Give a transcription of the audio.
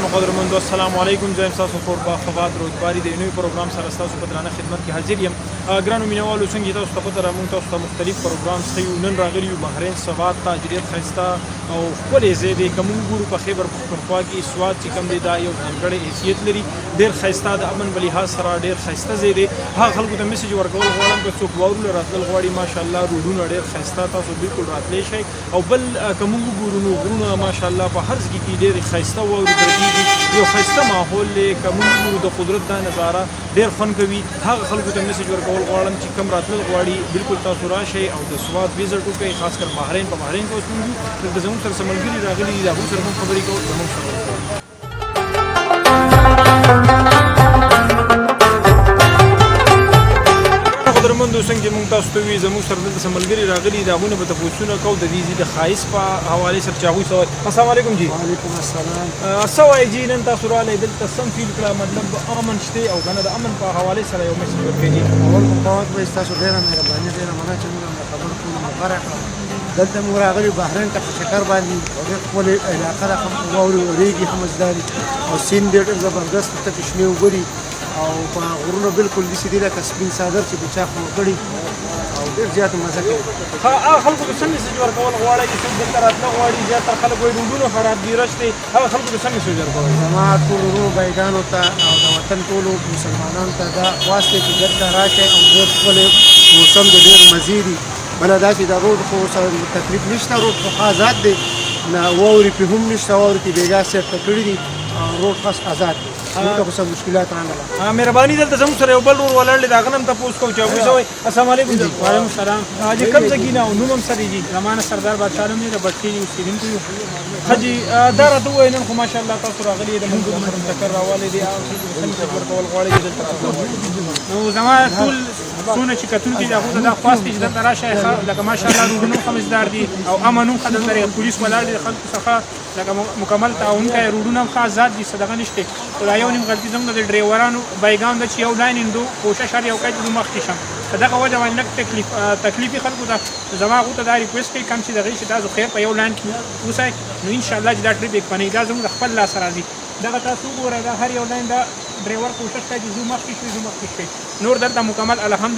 محترم قدرمندو السلام علیکم. زه یم ستاسو کوربه فواد رودباري د نوي پروګرام سره ستاسو په درانه خدمت کې حاضر یم. ګرانو مینوالو څنګه تاسو ته پته ده موږ تاسو ته مختلف پروګرامز ښیو. نن راغلي یو بحرین سوات ته ډېر ښایسته او ښکلی ځای دی. که موږ ګورو په خیبر پښتونخوا کې سوات چې کوم دی دا یو ځانګړی حیثیت لري، ډېر ښایسته د امن په لحاظ سره ډېر ښایسته ځای دی. هغه خلکو ته میسج ورکول غواړم که څوک واورو راتلل غواړي ماشاءالله روډونه ډېر ښایسته، تاسو بالکل راتلی شئ. او بل که موږ وګورو نو غرونه ماشاءالله په هر ځای کې ډېرې ښایسته واورې درګېږي، یو ښایسته ماحول دی. که موږ وګورو د قدرت دا نظاره ډېر خوند کوي. هغه خلکو ته میسج ورکول غواړم چې کوم راتلل غواړي بالکل تاسو راشئ او د سوات ویزټ وکړئ، خاص کر بحرین په بحرین کې اوس موږ یو دلته زموږ سره څه ملګري راغلي دي، د هغوی سره موږ خبرې کوو. زموږ سره قدرمندو څنګه موږ تاسو ته وي زموږ سره دلته څه ملګري راغلي دي، هغوی نه به تپوسونه کوو د دې ځای د ښایست په حوالې سره چې هغوی څه وایي. السلام علیکم جی. وعلیکم السلام. څه وایي جی نن تاسو راغلی دلته سم فیل کړه، مطلب امن شته او که نه د امن په حوالې سره یو میسج ورکوي جی. اول خو فواد بھائی ستاسو ډېره مهرباني، ډېره مننه چې موږ هم د خبرو کولو موقع راکړه. دلته موږ راغلي بحرین ته په چکر باندې او ډېر ښکلې علاقه ده، واورې اورېږي، ښه مزدار دي او سیند ډېر زبردست تکې شنې اوبه دي او په غرونو بالکل داسې دي لکه سپین څادر چې د چا خور کړي او ډېر زیاته مزه کوي. هغه خلکو ته څه میسج ورکول غواړئ چې څوک دلته راتله غواړي؟ زیاتره خلک وایي روډونه خرابګیره شته، هغه خلکو ته څه میسج ورکوئ؟ زما ټولو ورونو بایګانو ته او د وطن ټولو مسلمانانو ته دا خواست دی چې دلته راشئ او ډېر ښکلی موسم دی، ډېر مزې دي. بله دا چې د روډ خو سره تکلیف نشته، روډ خو آزاد دی، نه واورې پرې هم نشته، واورې کې بېګا سیټ کړي دي، روډ خاص آزاد دی، موږ ته خو څه مشکلات رانغله. مهرباني دلته زموږ سره یو بل ورور ولاړ دی، د هغه نه هم تپوس کوو چې هغوی څه وایي. السلام علیکم جی. وعلیکم السلام. جی کوم ځای کې نه او نوم هم څه دی جی؟ زمانه سردار بادشاه نوم دی، د بټکي اوسېدونکی یو. ښه جي دا راته ووایئ نن خو ماشاءالله تاسو راغلي یې د ملګرو سره چکر راوالی دی، هغه خلکو ته څه میسج ورکول غواړئ چې دلته راتلل غواړي؟ نو زما ټول څونه چې کتونکي دي هغوی ته دا خواست دی چې دلته راشئ، لکه ماشاءالله روډونه هم ښه مزدار دي او امن هم ښه دلته دی، پولیس ولاړ دی د خلکو څخه لکه مکمل تعاون کوي، روډونه هم ښه آزاد دي، څه دغه نشته. خو دا یو نیم غلطي زموږ د ډریورانو بایګان ده چې یو لاین هندو کوشش هر یو کوي چې زه مخکې شم، په دغه وجه باندې لږ تکلیف یې خلکو ته. زما هغو ته دا ریکویسټ کوي کم چې د هغې چې تاسو خیر په یو لاین کې اوسئ، نو انشاءالله چې دا ټریپ یکپنۍ دا زموږ د خپل لاسه راځي. دغه تاسو وګورئ دا هر یو لاین دا ډریور کوشش کوي چې زه مخکې شوي، زه مخکې شوي، نور دلته مکمل الحمد